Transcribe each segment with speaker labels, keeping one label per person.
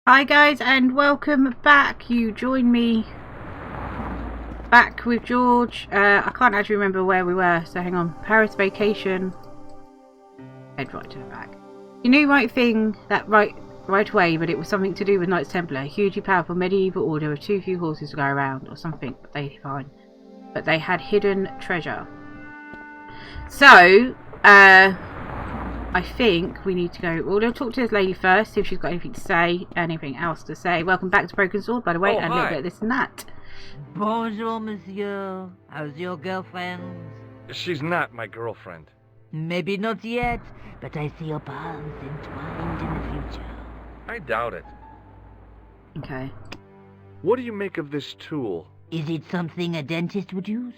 Speaker 1: Hi guys and welcome back. You join me back with George. I can't actually remember where we were, so hang on. Paris vacation. Head right to the back. You knew right thing that right away, but it was something to do with Knights Templar, a hugely powerful medieval order with too few horses to go around, or something they find. But they had hidden treasure. So, I think we need to go. We're going to talk to this lady first, see if she's got anything to say, anything else to say. Welcome back to Broken Sword, by the way, and a little bit of this and that.
Speaker 2: Bonjour, monsieur. How's your girlfriend?
Speaker 3: She's not my girlfriend.
Speaker 2: Maybe not yet, but I see your paths entwined in the future.
Speaker 3: I doubt it.
Speaker 1: Okay.
Speaker 3: What do you make of this tool?
Speaker 2: Is it something a dentist would use?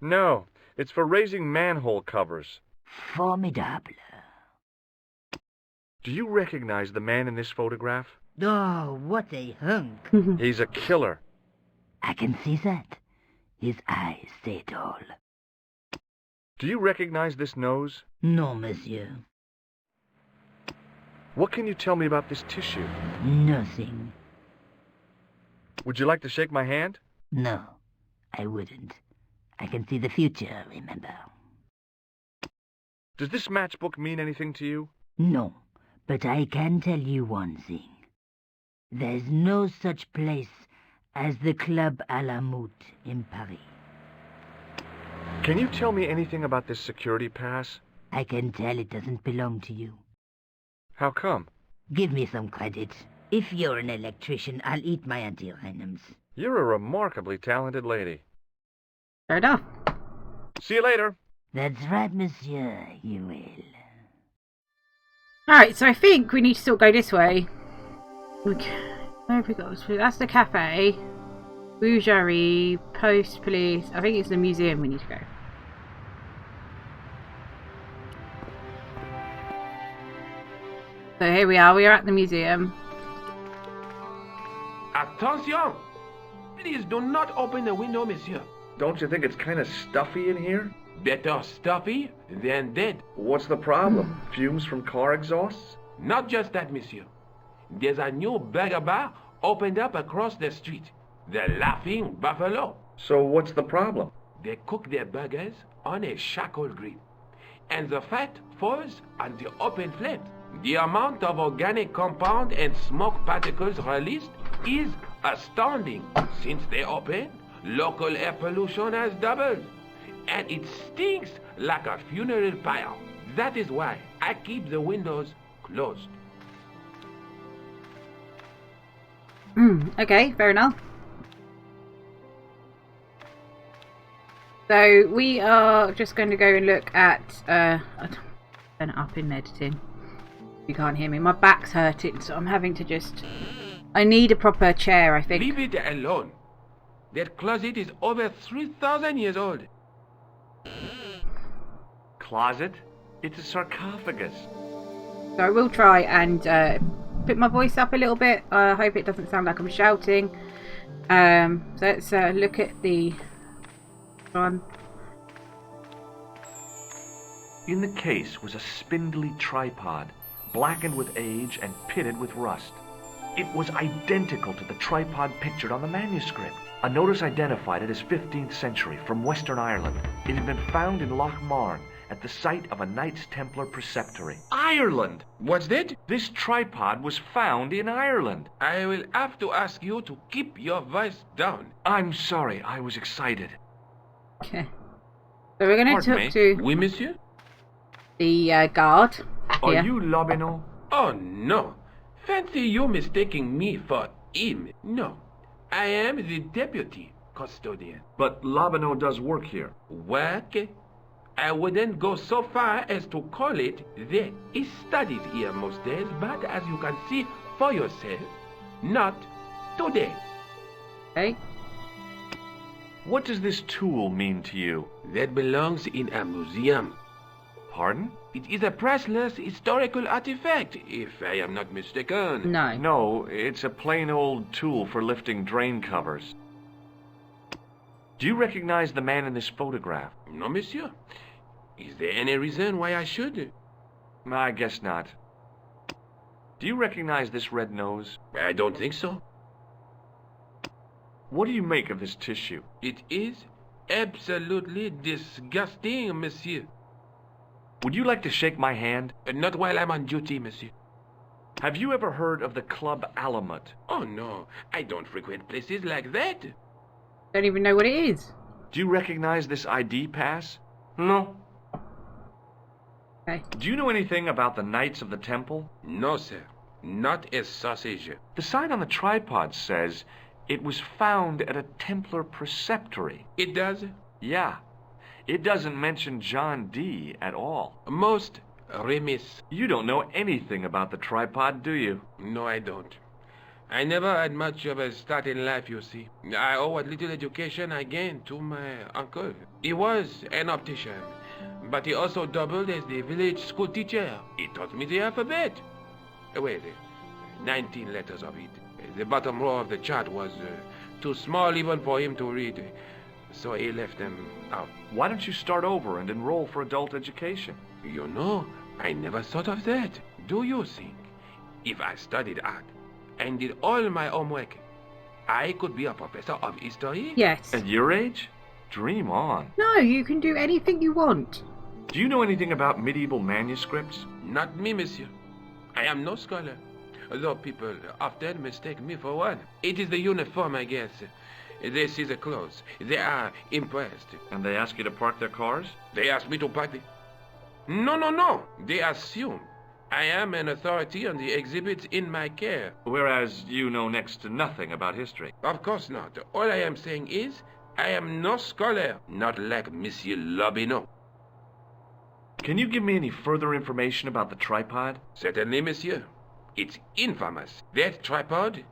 Speaker 3: No, it's for raising manhole covers.
Speaker 2: Formidable.
Speaker 3: Do you recognize the man in this photograph?
Speaker 2: Oh, what a hunk.
Speaker 3: He's a killer.
Speaker 2: I can see that. His eyes say it all.
Speaker 3: Do you recognize this nose?
Speaker 2: No, monsieur.
Speaker 3: What can you tell me about this tissue?
Speaker 2: Nothing.
Speaker 3: Would you like to shake my hand?
Speaker 2: No, I wouldn't. I can see the future, remember.
Speaker 3: Does this matchbook mean anything to you?
Speaker 2: No, but I can tell you one thing. There's no such place as the Club à la Moute in Paris.
Speaker 3: Can you tell me anything about this security pass?
Speaker 2: I can tell it doesn't belong to you.
Speaker 3: How come?
Speaker 2: Give me some credit. If you're an electrician, I'll eat my antirhythms.
Speaker 3: You're a remarkably talented lady.
Speaker 1: Fair enough.
Speaker 3: See you later.
Speaker 2: That's right, monsieur, you will.
Speaker 1: Alright, so I think we need to still go this way. Okay. Where have we got? That's the cafe. Bougerie, post, police. I think it's the museum we need to go. So here we are at the museum.
Speaker 4: Attention! Please do not open the window, monsieur.
Speaker 3: Don't you think it's kind of stuffy in here?
Speaker 4: Better stuffy than dead.
Speaker 3: What's the problem? Fumes from car exhausts?
Speaker 4: Not just that, monsieur. There's a new burger bar opened up across the street. The Laughing Buffalo.
Speaker 3: So what's the problem?
Speaker 4: They cook their burgers on a charcoal grill, and the fat falls on the open flames. The amount of organic compound and smoke particles released is astounding. Since they opened, local air pollution has doubled, and it stinks like a funeral pyre. That is why I keep the windows closed.
Speaker 1: Okay, fair enough. So we are just going to go and look at turn it up in editing. You can't hear me. My back's hurting, so I'm having to just. I need a proper chair, I think.
Speaker 4: Leave it alone. That closet is over 3,000 years old.
Speaker 3: Closet? It's a sarcophagus.
Speaker 1: So I will try and put my voice up a little bit. I hope it doesn't sound like I'm shouting. So let's look at the one.
Speaker 5: In the case was a spindly tripod, blackened with age and pitted with rust. It was identical to the tripod pictured on the manuscript. A notice identified it as 15th century from Western Ireland. It had been found in Loch Marne at the site of a Knights Templar preceptory. Ireland!
Speaker 4: What's that?
Speaker 5: This tripod was found in Ireland.
Speaker 4: I will have to ask you to keep your voice down.
Speaker 5: I'm sorry, I was excited.
Speaker 1: Okay. So we're going to
Speaker 5: Pardon
Speaker 1: talk
Speaker 5: me?
Speaker 1: to
Speaker 4: Oui, monsieur?
Speaker 1: the guard.
Speaker 5: Are
Speaker 1: here.
Speaker 5: you Lobino?
Speaker 4: Oh, no. Fancy you mistaking me for him. No. I am the deputy custodian.
Speaker 5: But Lobino does work here.
Speaker 4: Work? I wouldn't go so far as to call it that. He studies here most days, but as you can see for yourself, not today.
Speaker 1: Okay.
Speaker 5: What does this tool mean to you?
Speaker 4: That belongs in a museum.
Speaker 5: Pardon?
Speaker 4: It is a priceless historical artifact, if I am not mistaken.
Speaker 1: No.
Speaker 5: No, it's a plain old tool for lifting drain covers. Do you recognize the man in this photograph?
Speaker 4: No, monsieur. Is there any reason why I should?
Speaker 5: I guess not. Do you recognize this red nose?
Speaker 4: I don't think so.
Speaker 5: What do you make of this tissue?
Speaker 4: It is absolutely disgusting, monsieur.
Speaker 5: Would you like to shake my hand?
Speaker 4: Not while I'm on duty, monsieur.
Speaker 5: Have you ever heard of the Club Alamut?
Speaker 4: Oh, no. I don't frequent places like that.
Speaker 1: Don't even know what it is.
Speaker 5: Do you recognize this ID pass? No.
Speaker 1: Okay.
Speaker 5: Do you know anything about the Knights of the Temple?
Speaker 4: No, sir. Not a sausage.
Speaker 5: The sign on the tripod says it was found at a Templar preceptory.
Speaker 4: It does?
Speaker 5: Yeah. It doesn't mention John Dee at all.
Speaker 4: Most remiss.
Speaker 5: You don't know anything about the tripod, do you?
Speaker 4: No, I don't. I never had much of a start in life, you see. I owe what little education I gained to my uncle. He was an optician, but he also doubled as the village school teacher. He taught me the alphabet. Wait, 19 letters of it. The bottom row of the chart was too small even for him to read, so he left them out.
Speaker 5: Why don't you start over and enroll for adult education?
Speaker 4: You know, I never thought of that. Do you think if I studied art and did all my homework, I could be a professor of history?
Speaker 1: Yes.
Speaker 5: At your age? Dream on.
Speaker 1: No, you can do anything you want.
Speaker 5: Do you know anything about medieval manuscripts?
Speaker 4: Not me, monsieur. I am no scholar, though people often mistake me for one. It is the uniform, I guess. They see the clothes. They are impressed.
Speaker 5: And they ask you to park their cars?
Speaker 4: They ask me to park the... No. They assume I am an authority on the exhibits in my care.
Speaker 5: Whereas you know next to nothing about history.
Speaker 4: Of course not. All I am saying is, I am no scholar, not like Monsieur Lobineau.
Speaker 5: Can you give me any further information about the tripod?
Speaker 4: Certainly, monsieur. It's infamous. That tripod,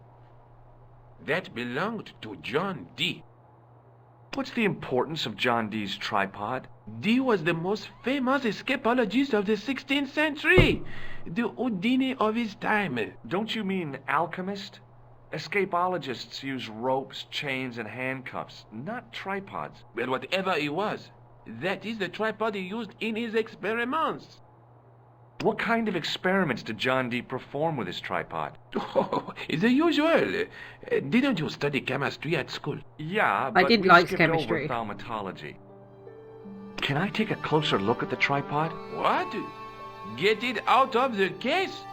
Speaker 4: that belonged to John Dee.
Speaker 5: What's the importance of John Dee's tripod?
Speaker 4: Dee was the most famous escapologist of the 16th century. The Houdini of his time.
Speaker 5: Don't you mean alchemist? Escapologists use ropes, chains, and handcuffs, not tripods.
Speaker 4: Well, whatever he was, that is the tripod he used in his experiments.
Speaker 5: What kind of experiments did John Dee perform with his tripod?
Speaker 4: Oh, the usual. Didn't you study chemistry at school?
Speaker 5: Yeah, but
Speaker 1: did
Speaker 5: we
Speaker 1: like
Speaker 5: skipped
Speaker 1: chemistry.
Speaker 5: over thaumatology. Can I take a closer look at the tripod?
Speaker 4: What? Get it out of the case?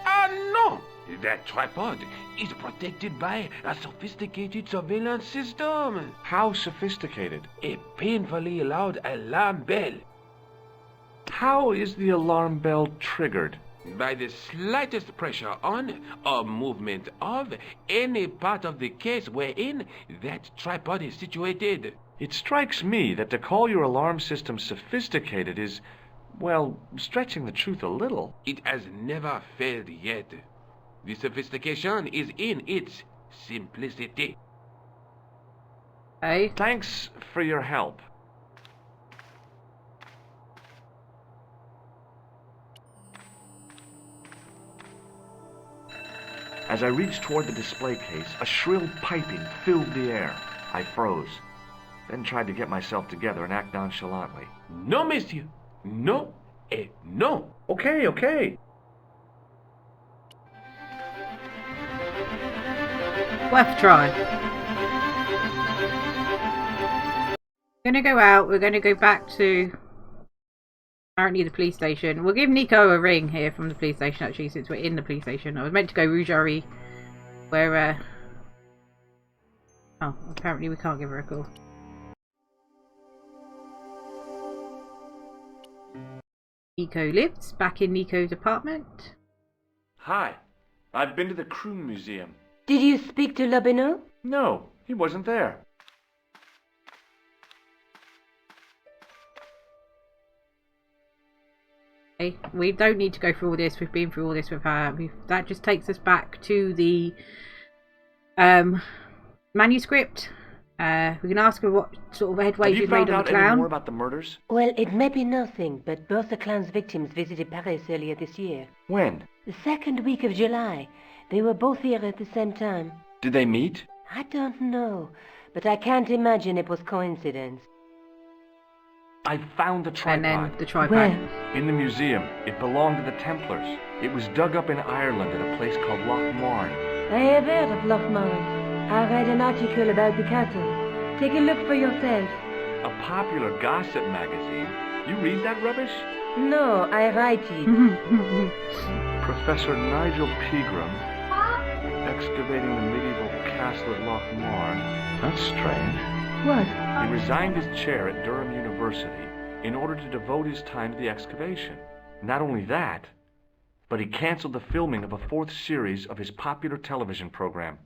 Speaker 4: Ah, no! That tripod is protected by a sophisticated surveillance system.
Speaker 5: How sophisticated?
Speaker 4: A painfully loud alarm bell.
Speaker 5: How is the alarm bell triggered?
Speaker 4: By the slightest pressure on or movement of any part of the case wherein that tripod is situated.
Speaker 5: It strikes me that to call your alarm system sophisticated is, well, stretching the truth a little.
Speaker 4: It has never failed yet. The sophistication is in its simplicity.
Speaker 1: Okay.
Speaker 5: Thanks for your help. As I reached toward the display case, a shrill piping filled the air. I froze, then tried to get myself together and act nonchalantly.
Speaker 4: No, monsieur. No, et no.
Speaker 5: Okay.
Speaker 1: Worth a try. We're gonna go out. We're gonna go back to apparently the police station. We'll give Nico a ring here from the police station, actually, since we're in the police station. I was meant to go Rougerie, where oh, apparently we can't give her a call. Nico lives back in Nico's apartment.
Speaker 5: Hi, I've been to the Kroon Museum.
Speaker 2: Did you speak to Lobineau?
Speaker 5: No, he wasn't there.
Speaker 1: Okay, we don't need to go through all this. We've been through all this with her. That just takes us back to the manuscript. We can ask her what sort of headway
Speaker 5: Have you
Speaker 1: she's made
Speaker 5: found
Speaker 1: on
Speaker 5: out
Speaker 1: the
Speaker 5: any
Speaker 1: clown.
Speaker 5: more about the murders?
Speaker 2: Well, it may be nothing, but both the clown's victims visited Paris earlier this year.
Speaker 5: When?
Speaker 2: The second week of July. They were both here at the same time.
Speaker 5: Did they meet?
Speaker 2: I don't know, but I can't imagine it was coincidence.
Speaker 5: I found the tripod.
Speaker 1: And then the tripod.
Speaker 2: Where?
Speaker 5: In the museum. It belonged to the Templars. It was dug up in Ireland at a place called Loch Marn.
Speaker 6: I have heard of Loch Marn. I read an article about the castle. Take a look for yourself.
Speaker 5: A popular gossip magazine. You read that rubbish?
Speaker 6: No, I write it.
Speaker 3: Professor Nigel Pegram, excavating the medieval castle at Loch Marn. That's strange.
Speaker 6: What?
Speaker 5: He resigned his chair at Durham University in order to devote his time to the excavation. Not only that, but he canceled the filming of a 4th series of his popular television program.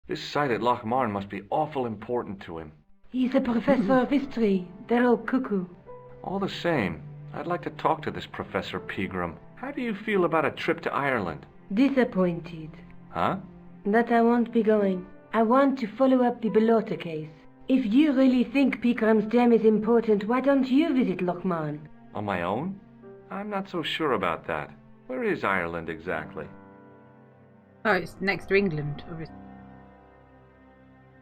Speaker 5: This site at Loch Marn must be awful important to him.
Speaker 6: He's a professor of history. They're all cuckoo.
Speaker 5: All the same, I'd like to talk to this Professor Pegram. How do you feel about a trip to Ireland?
Speaker 6: Disappointed.
Speaker 5: Huh?
Speaker 6: That I won't be going. I want to follow up the Bellotta case. If you really think Pegram's dam is important, why don't you visit Loch Marn?
Speaker 5: On my own? I'm not so sure about that. Where is Ireland exactly?
Speaker 1: Oh, it's next to England, obviously.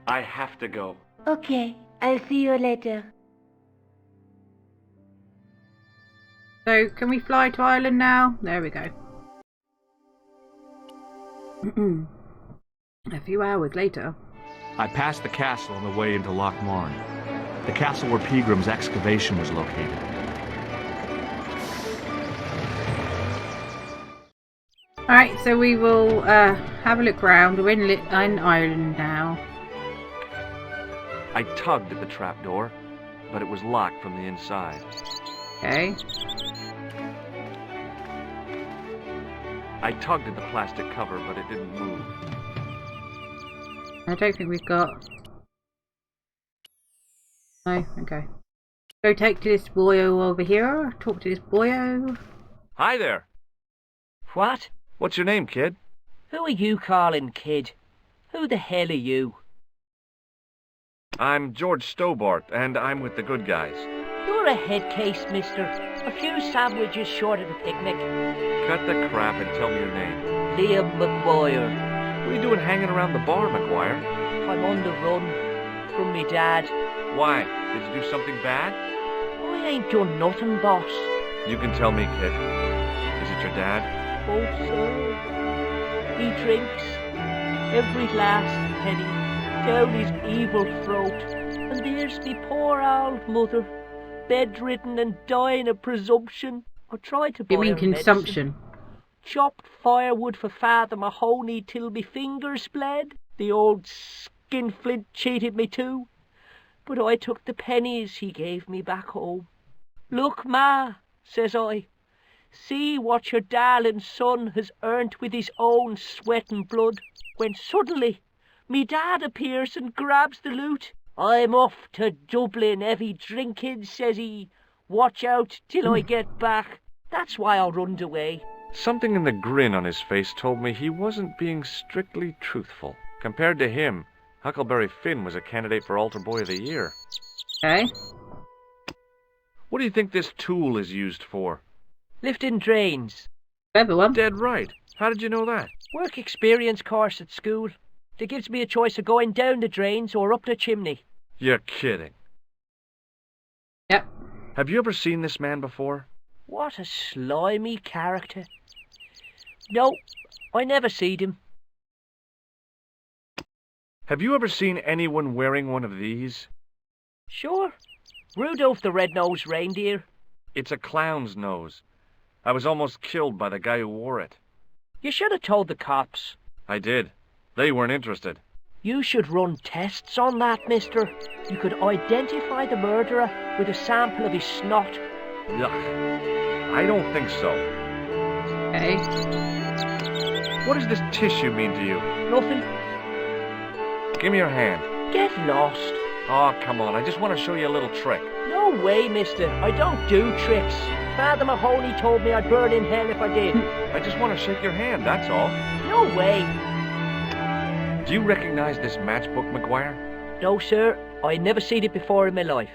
Speaker 5: I have to go.
Speaker 6: Okay, I'll see you later.
Speaker 1: So, can we fly to Ireland now? There we go. A few hours later.
Speaker 5: I passed the castle on the way into Loch Marn. The castle where Pegram's excavation was located.
Speaker 1: Alright, so we will have a look round. We're in Ireland now.
Speaker 5: I tugged at the trapdoor, but it was locked from the inside.
Speaker 1: Okay.
Speaker 5: I tugged at the plastic cover, but it didn't move.
Speaker 1: I don't think we've got... No, okay. Go take to this boyo over here. Talk to this boyo.
Speaker 5: Hi there.
Speaker 7: What?
Speaker 5: What's your name, kid?
Speaker 7: Who are you calling kid? Who the hell are you?
Speaker 5: I'm George Stobart, and I'm with the good guys.
Speaker 7: You're a head case, mister. A few sandwiches short of a picnic.
Speaker 5: Cut the crap and tell me your name.
Speaker 7: Liam McGuire.
Speaker 5: What are you doing hanging around the bar, McGuire?
Speaker 7: I'm on the run from me dad.
Speaker 5: Why? Did you do something bad?
Speaker 7: I ain't done nothing, boss.
Speaker 5: You can tell me, kid. Is it your dad?
Speaker 7: Oh, sir. He drinks every last penny down his evil throat. And there's me poor old mother, bedridden and dying of presumption. I tried to buy
Speaker 1: You mean
Speaker 7: her
Speaker 1: consumption?
Speaker 7: medicine. Chopped firewood for Father Mahoney till me fingers bled. The old skinflint cheated me too. But I took the pennies he gave me back home. Look, Ma, says I, see what your darling son has earned with his own sweat and blood. When suddenly, me dad appears and grabs the loot. I'm off to Dublin, heavy drinking, says he. Watch out till I get back. That's why I runned away.
Speaker 5: Something in the grin on his face told me he wasn't being strictly truthful. Compared to him, Huckleberry Finn was a candidate for Altar Boy of the Year.
Speaker 1: Okay.
Speaker 5: What do you think this tool is used for?
Speaker 7: Lifting drains.
Speaker 1: Clever one.
Speaker 5: Dead right. How did you know that?
Speaker 7: Work experience course at school. That gives me a choice of going down the drains or up the chimney.
Speaker 5: You're kidding.
Speaker 1: Yep.
Speaker 5: Have you ever seen this man before?
Speaker 7: What a slimy character. No, I never seed him.
Speaker 5: Have you ever seen anyone wearing one of these?
Speaker 7: Sure. Rudolph the Red-Nosed Reindeer.
Speaker 5: It's a clown's nose. I was almost killed by the guy who wore it.
Speaker 7: You should have told the cops.
Speaker 5: I did. They weren't interested.
Speaker 7: You should run tests on that, mister. You could identify the murderer with a sample of his snot.
Speaker 5: Yuck. I don't think so.
Speaker 1: Okay.
Speaker 5: What does this tissue mean to you?
Speaker 7: Nothing.
Speaker 5: Give me your hand.
Speaker 7: Get lost.
Speaker 5: Oh, come on. I just want to show you a little trick.
Speaker 7: No way, mister. I don't do tricks. Father Mahoney told me I'd burn in hell if I did.
Speaker 5: I just want to shake your hand, that's all.
Speaker 7: No way.
Speaker 5: Do you recognize this matchbook, McGuire?
Speaker 7: No, sir. I never seen it before in my life.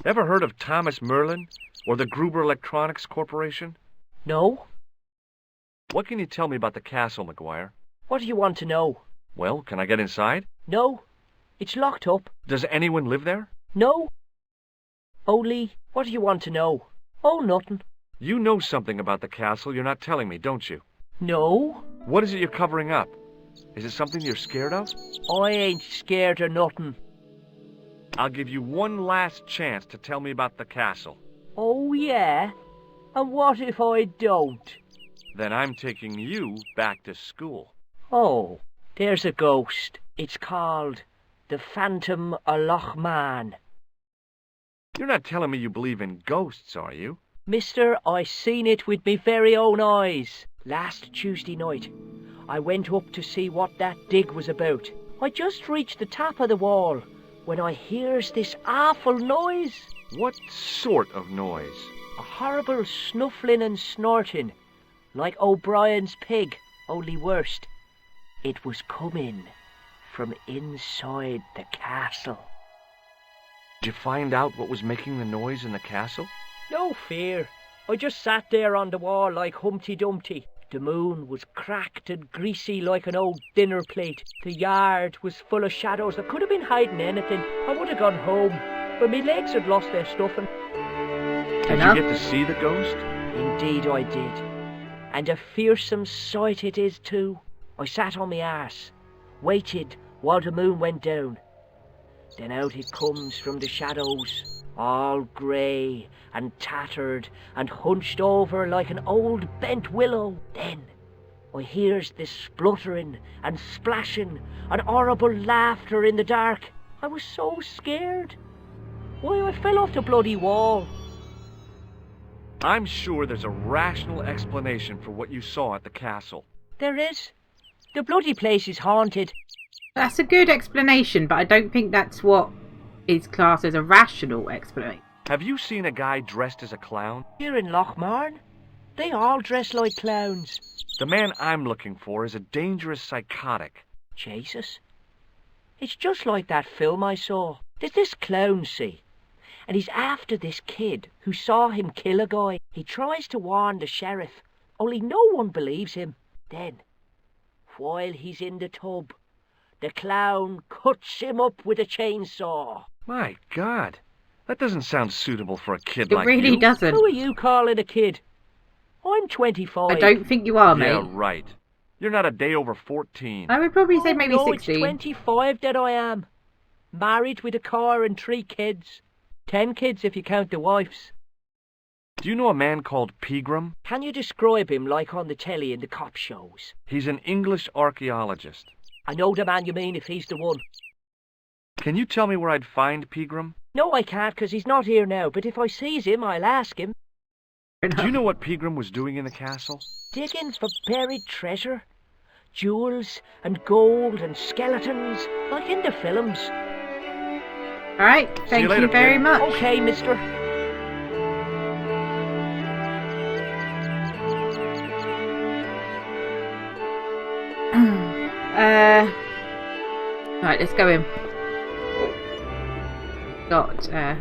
Speaker 5: Ever heard of Thomas Merlin or the Gruber Electronics Corporation?
Speaker 7: No?
Speaker 5: What can you tell me about the castle, McGuire?
Speaker 7: What do you want to know?
Speaker 5: Well, can I get inside?
Speaker 7: No. It's locked up.
Speaker 5: Does anyone live there?
Speaker 7: No. Only, what do you want to know? Oh, nothing.
Speaker 5: You know something about the castle you're not telling me, don't you?
Speaker 7: No,
Speaker 5: What is it you're covering up? Is it something you're scared of?
Speaker 7: I ain't scared of nothing.
Speaker 5: I'll give you one last chance to tell me about the castle.
Speaker 7: Oh, yeah? And what if I don't?
Speaker 5: Then I'm taking you back to school.
Speaker 7: Oh, there's a ghost. It's called the Phantom of Loch Man.
Speaker 5: You're not telling me you believe in ghosts, are you?
Speaker 7: Mister, I seen it with me very own eyes. Last Tuesday night, I went up to see what that dig was about. I just reached the top of the wall when I hears this awful noise.
Speaker 5: What sort of noise?
Speaker 7: A horrible snuffling and snorting, like O'Brien's pig, only worst. It was coming from inside the castle.
Speaker 5: Did you find out what was making the noise in the castle?
Speaker 7: No fear. I just sat there on the wall like Humpty Dumpty. The moon was cracked and greasy like an old dinner plate. The yard was full of shadows. I could have been hiding anything. I would have gone home, but my legs had lost their stuffing.
Speaker 5: Did you get to see the ghost?
Speaker 7: Indeed I did. And a fearsome sight it is too. I sat on my arse, waited while the moon went down. Then out it comes from the shadows, all grey and tattered and hunched over like an old bent willow. Then I hears this spluttering and splashing and horrible laughter in the dark. I was so scared. Why, I fell off the bloody wall.
Speaker 5: I'm sure there's a rational explanation for what you saw at the castle.
Speaker 7: There is. The bloody place is haunted.
Speaker 1: That's a good explanation, but I don't think that's what is classed as a rational explanation.
Speaker 5: Have you seen a guy dressed as a clown?
Speaker 7: Here in Lochmarn, they all dress like clowns.
Speaker 5: The man I'm looking for is a dangerous psychotic.
Speaker 7: Jesus. It's just like that film I saw. There's this clown, see? And he's after this kid who saw him kill a guy. He tries to warn the sheriff, only no one believes him. Then, while he's in the tub, the clown cuts him up with a chainsaw.
Speaker 5: My God, that doesn't sound suitable for a kid like
Speaker 1: It really
Speaker 5: you.
Speaker 1: doesn't.
Speaker 7: Who are you calling a kid? I'm 25.
Speaker 1: I don't think you are, mate.
Speaker 5: Yeah, right. You're not a day over 14.
Speaker 1: I would probably say maybe
Speaker 7: no,
Speaker 1: 16.
Speaker 7: It's 25 that I am. Married with a car and 3 kids. 10 kids if you count the wives.
Speaker 5: Do you know a man called Pegram?
Speaker 7: Can you describe him like on the telly in the cop shows?
Speaker 5: He's an English archaeologist.
Speaker 7: I know the man you mean if he's the one.
Speaker 5: Can you tell me where I'd find Pegram?
Speaker 7: No, I can't, 'cause he's not here now, but if I sees him, I'll ask him.
Speaker 5: Do you know what Pegram was doing in the castle?
Speaker 7: Digging for buried treasure. Jewels and gold and skeletons, like in the films.
Speaker 1: Alright, thank you
Speaker 5: later,
Speaker 1: very
Speaker 5: kid.
Speaker 1: much.
Speaker 7: Okay, mister.
Speaker 1: Right, let's go in.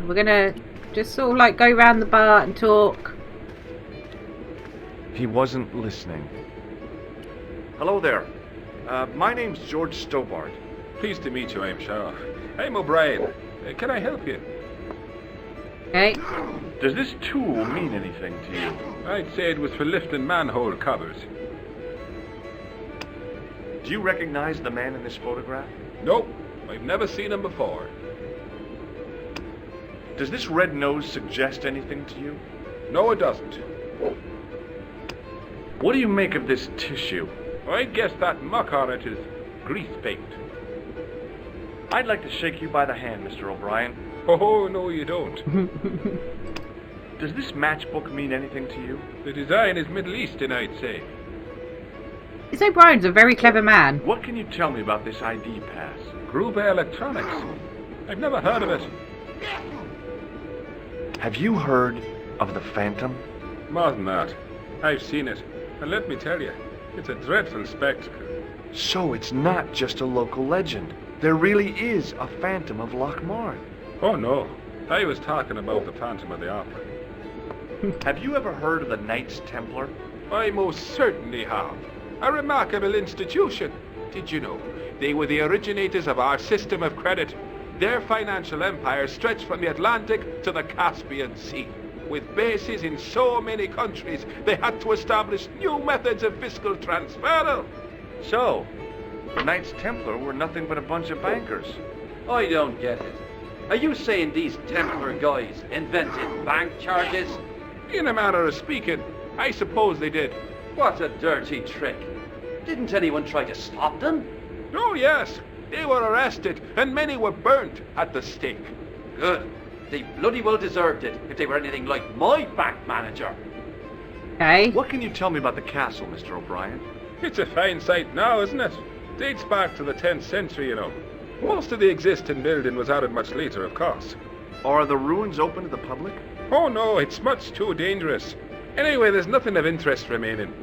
Speaker 1: We're gonna just sort of like go round the bar and talk.
Speaker 5: He wasn't listening. Hello there. My name's George Stobart.
Speaker 8: Pleased to meet you, I'm Sheriff. I'm O'Brien. Can I help you?
Speaker 1: Okay.
Speaker 5: Does this tool mean anything to you?
Speaker 8: I'd say it was for lifting manhole covers.
Speaker 5: Do you recognize the man in this photograph?
Speaker 8: Nope, I've never seen him before.
Speaker 5: Does this red nose suggest anything to you?
Speaker 8: No, it doesn't.
Speaker 5: What do you make of this tissue?
Speaker 8: I guess that muck on it is grease paint.
Speaker 5: I'd like to shake you by the hand, Mr. O'Brien.
Speaker 8: Oh, no, you don't.
Speaker 5: Does this matchbook mean anything to you?
Speaker 8: The design is Middle Eastern, I'd say.
Speaker 1: This O'Brien's a very clever man.
Speaker 5: What can you tell me about this ID pass?
Speaker 8: Gruber Electronics. I've never heard of it.
Speaker 5: Have you heard of the Phantom?
Speaker 8: More than that. I've seen it. And let me tell you, it's a dreadful spectacle.
Speaker 5: So it's not just a local legend. There really is a Phantom of Lochmarn.
Speaker 8: Oh, no. I was talking about the Phantom of the Opera.
Speaker 5: Have you ever heard of the Knights Templar?
Speaker 8: I most certainly have. A remarkable institution. Did you know? They were the originators of our system of credit.
Speaker 4: Their financial empire stretched from the Atlantic to the Caspian Sea. With bases in so many countries, they had to establish new methods of fiscal transfer.
Speaker 5: So, the Knights Templar were nothing but a bunch of bankers.
Speaker 9: I don't get it. Are you saying these Templar guys invented bank charges?
Speaker 4: In a manner of speaking, I suppose they did.
Speaker 9: What a dirty trick. Didn't anyone try to stop them?
Speaker 4: Oh yes, they were arrested and many were burnt at the stake.
Speaker 9: Good. They bloody well deserved it if they were anything like my bank manager.
Speaker 1: Okay.
Speaker 5: What can you tell me about the castle, Mr. O'Brien?
Speaker 8: It's a fine sight now, isn't it? Dates back to the 10th century, you know. Most of the existing building was added much later, of course.
Speaker 5: Are the ruins open to the public?
Speaker 8: Oh no, it's much too dangerous. Anyway, there's nothing of interest remaining.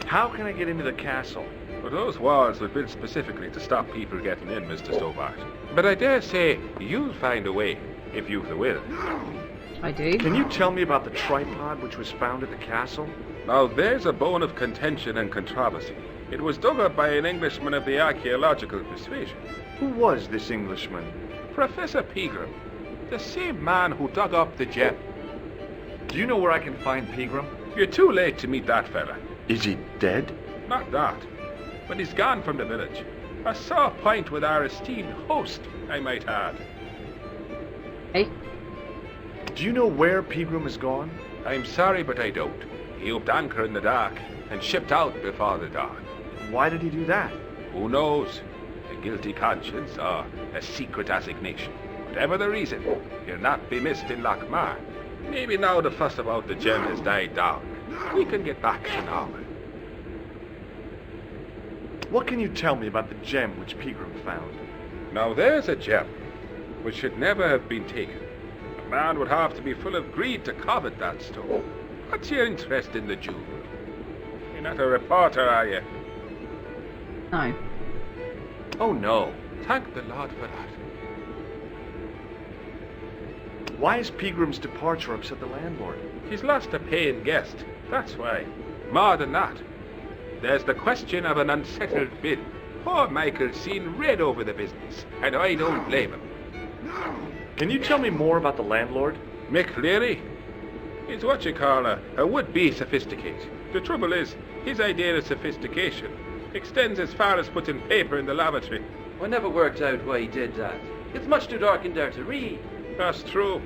Speaker 5: How can I get into the castle?
Speaker 8: But those walls were built specifically to stop people getting in, Mr. Stobart.
Speaker 4: But I dare say you'll find a way, if you've the will.
Speaker 1: I do.
Speaker 5: Can you tell me about the tripod which was found at the castle?
Speaker 8: Now, there's a bone of contention and controversy. It was dug up by an Englishman of the archaeological persuasion.
Speaker 5: Who was this Englishman?
Speaker 4: Professor Pegram, the same man who dug up the gem.
Speaker 5: Do you know where I can find Pegram?
Speaker 8: You're too late to meet that fella.
Speaker 5: Is he dead?
Speaker 8: Not that. But he's gone from the village. A sore point with our esteemed host, I might add.
Speaker 1: Hey.
Speaker 5: Do you know where Pegram is gone?
Speaker 4: I'm sorry, but I don't. He upped anchor in the dark and shipped out before the dawn.
Speaker 5: Why did he do that?
Speaker 4: Who knows? A guilty conscience or a secret assignation. Whatever the reason, he'll not be missed in Lochmar. Maybe now the fuss about the gem has died down, we can get back to normal.
Speaker 5: What can you tell me about the gem which Pegram found?
Speaker 8: Now there's a gem which should never have been taken. A man would have to be full of greed to covet that stone. What's your interest in the jewel? You're not a reporter, are you?
Speaker 1: No.
Speaker 5: Oh no.
Speaker 4: Thank the Lord for that.
Speaker 5: Why is Pegram's departure upset the landlord?
Speaker 4: He's lost a paying guest, that's why. More than that, there's the question of an unsettled bill. Poor Michael's seen red over the business, and I don't blame him.
Speaker 5: Can you tell me more about the landlord?
Speaker 8: Mick Leary? He's what you call a would-be sophisticate. The trouble is, his idea of sophistication extends as far as putting paper in the lavatory.
Speaker 9: I never worked out why he did that. It's much too dark in there to read.
Speaker 8: That's true.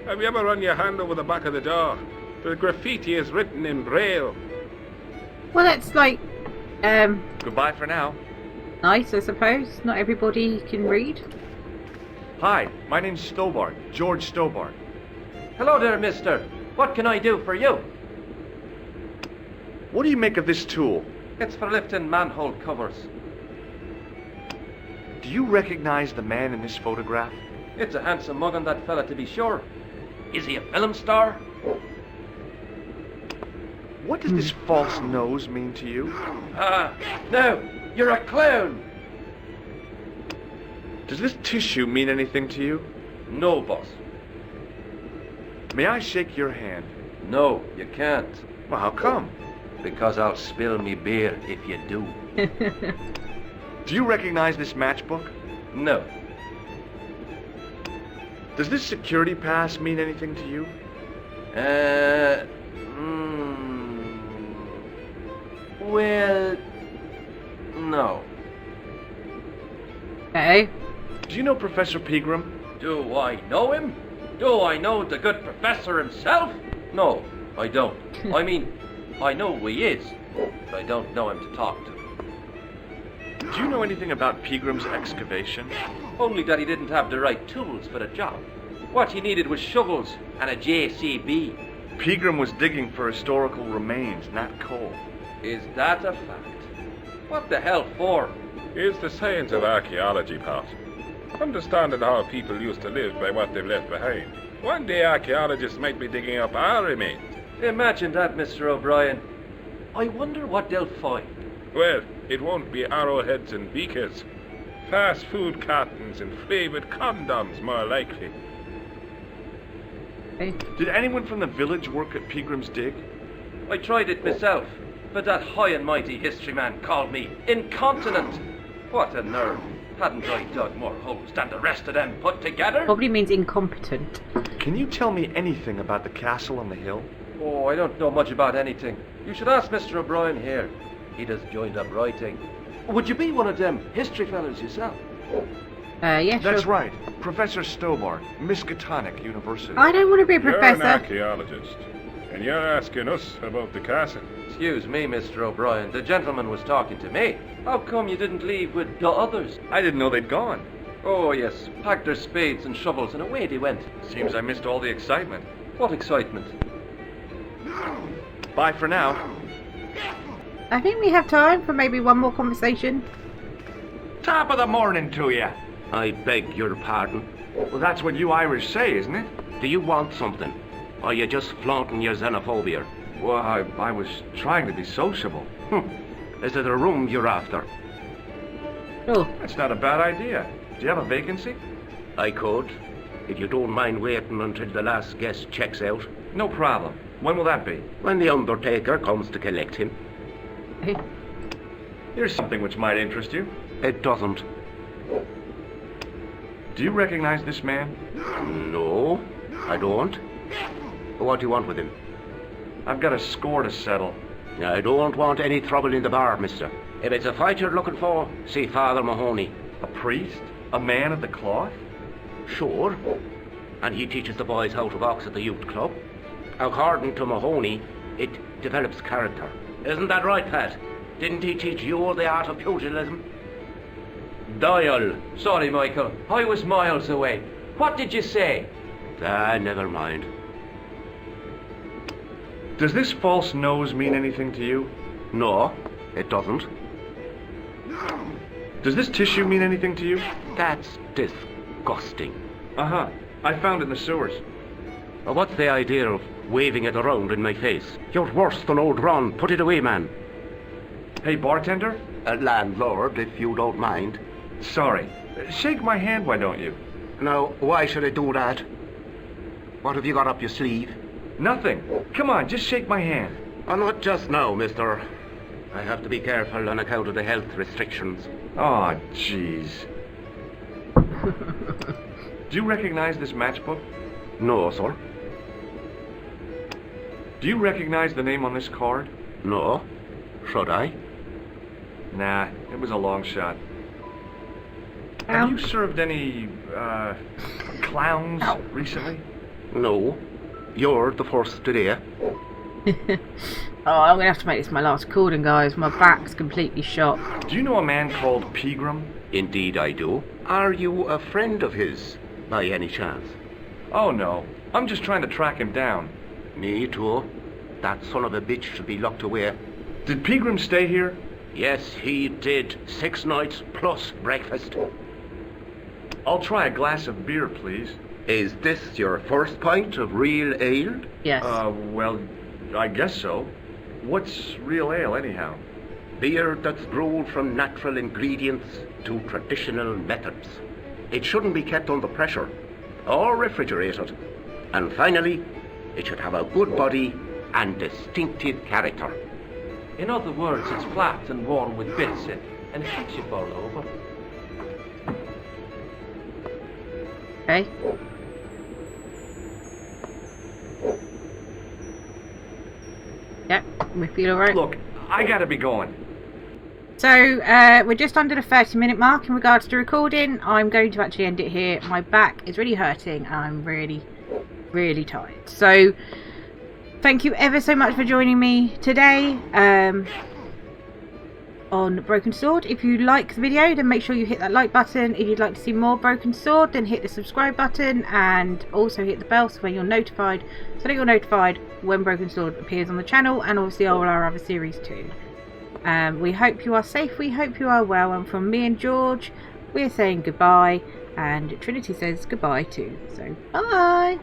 Speaker 8: Have you ever run your hand over the back of the door? The graffiti is written in Braille.
Speaker 1: Well, that's like,
Speaker 5: Goodbye for now.
Speaker 1: nice, I suppose. Not everybody can read.
Speaker 5: Hi, my name's Stobart, George Stobart.
Speaker 9: Hello there, mister. What can I do for you?
Speaker 5: What do you make of this tool?
Speaker 9: It's for lifting manhole covers.
Speaker 5: Do you recognize the man in this photograph?
Speaker 9: It's a handsome mug on that fella, to be sure. Is he a film star?
Speaker 5: What does this false nose mean to you?
Speaker 9: Ah, no, you're a clown.
Speaker 5: Does this tissue mean anything to you?
Speaker 9: No, boss.
Speaker 5: May I shake your hand?
Speaker 9: No, you can't.
Speaker 5: Well, how come?
Speaker 9: Because I'll spill me beer if you do.
Speaker 5: Do you recognize this matchbook?
Speaker 9: No.
Speaker 5: Does this security pass mean anything to you?
Speaker 9: Well, no.
Speaker 1: Okay.
Speaker 5: Do you know Professor Pegram?
Speaker 9: Do I know him? Do I know the good professor himself? No, I don't. I mean, I know who he is, but I don't know him to talk to.
Speaker 5: Do you know anything about Pegram's excavation?
Speaker 9: Only that he didn't have the right tools for the job. What he needed was shovels and a JCB.
Speaker 5: Pegram was digging for historical remains, not coal.
Speaker 9: Is that a fact? What the hell for?
Speaker 8: It's the science of archaeology, Pat. Understanding how people used to live by what they've left behind. One day archaeologists might be digging up our remains.
Speaker 9: Imagine that, Mr. O'Brien. I wonder what they'll find.
Speaker 8: Well, it won't be arrowheads and beakers. Fast food cartons and flavoured condoms, more likely.
Speaker 1: Okay.
Speaker 5: Did anyone from the village work at Pegram's dig?
Speaker 9: I tried it myself, but that high and mighty history man called me incontinent. What a nerve. Hadn't I dug more holes than the rest of them put together?
Speaker 1: Probably means incompetent.
Speaker 5: Can you tell me anything about the castle on the hill?
Speaker 9: Oh, I don't know much about anything. You should ask Mr. O'Brien here. He does joined up writing. Would you be one of them history fellas yourself?
Speaker 1: Yeah,
Speaker 5: That's
Speaker 1: sure.
Speaker 5: right. Professor Stobart, Miskatonic University.
Speaker 1: I don't want to be a
Speaker 8: You're an
Speaker 1: professor.
Speaker 8: archaeologist, and you're asking us about the castle.
Speaker 9: Excuse me, Mr. O'Brien. The gentleman was talking to me. How come you didn't leave with the others?
Speaker 5: I didn't know they'd gone.
Speaker 9: Oh, yes. Packed their spades and shovels and away they went.
Speaker 5: Seems I missed all the excitement.
Speaker 9: What excitement?
Speaker 5: Bye for now.
Speaker 1: I think we have time for maybe one more conversation.
Speaker 5: Top of the morning to you.
Speaker 4: I beg your pardon.
Speaker 5: Well, that's what you Irish say, isn't it?
Speaker 4: Do you want something? Or are you just flaunting your xenophobia?
Speaker 5: Well, I was trying to be sociable.
Speaker 4: Is it a room you're after?
Speaker 1: Oh,
Speaker 5: That's not a bad idea. Do you have a vacancy?
Speaker 4: I could, if you don't mind waiting until the last guest checks out.
Speaker 5: No problem. When will that be?
Speaker 4: When the undertaker comes to collect him.
Speaker 1: hey.
Speaker 5: Here's something which might interest you.
Speaker 4: It doesn't.
Speaker 5: Do you recognize this man?
Speaker 4: No, I don't. What do you want with him?
Speaker 5: I've got a score to settle.
Speaker 4: I don't want any trouble in the bar, mister. If it's a fight you're looking for, see Father Mahoney.
Speaker 5: A priest? A man of the cloth?
Speaker 4: Sure. And he teaches the boys how to box at the youth club. According to Mahoney, it develops character. Isn't that right, Pat? Didn't he teach you the art of pugilism? Dial.
Speaker 9: Sorry, Michael. I was miles away. What did you say?
Speaker 4: Never mind.
Speaker 5: Does this false nose mean anything to you?
Speaker 4: No, it doesn't.
Speaker 5: Does this tissue mean anything to you?
Speaker 4: That's disgusting.
Speaker 5: Uh-huh. I found it in the sewers.
Speaker 4: What's the idea of waving it around in my face? You're worse than old Ron. Put it away, man.
Speaker 5: Hey, bartender?
Speaker 4: Landlord, if you don't mind.
Speaker 5: Sorry. Shake my hand, why don't you?
Speaker 4: Now, why should I do that? What have you got up your sleeve?
Speaker 5: Nothing. Come on, just shake my hand.
Speaker 4: Oh, not just now, mister. I have to be careful on account of the health restrictions.
Speaker 5: Oh, jeez. Do you recognize this matchbook?
Speaker 4: No, sir.
Speaker 5: Do you recognize the name on this card?
Speaker 4: No. Should I?
Speaker 5: Nah, it was a long shot. Have you served any, clowns recently?
Speaker 4: No. You're the first today.
Speaker 1: Oh, I'm gonna have to make this my last recording, guys. My back's completely shot.
Speaker 5: Do you know a man called Pegram?
Speaker 4: Indeed I do. Are you a friend of his, by any chance?
Speaker 5: Oh, no. I'm just trying to track him down.
Speaker 4: Me too. That son of a bitch should be locked away.
Speaker 5: Did Pegram stay here?
Speaker 4: Yes, he did. 6 nights plus breakfast.
Speaker 5: I'll try a glass of beer, please.
Speaker 4: Is this your first pint of real ale?
Speaker 1: Yes.
Speaker 5: Well, I guess so. What's real ale, anyhow?
Speaker 4: Beer that's brewed from natural ingredients to traditional methods. It shouldn't be kept under pressure or refrigerated. And finally, it should have a good body and distinctive character.
Speaker 9: In other words, it's flat and worn with bits in, and it keeps you fall over.
Speaker 1: Okay. Yep, we feel alright.
Speaker 5: Look, I gotta be going.
Speaker 1: So, we're just under the 30-minute mark in regards to recording. I'm going to actually end it here. My back is really hurting and I'm really, really tired. So, thank you ever so much for joining me today on Broken Sword. If you like the video, then make sure you hit that like button. If you'd like to see more Broken Sword, then hit the subscribe button and also hit the bell so when you're notified, so that you're notified when Broken Sword appears on the channel, and obviously all our other series too. We hope you are safe, we hope you are well, and from me and George, we're saying goodbye, and Trinity says goodbye too. So, bye!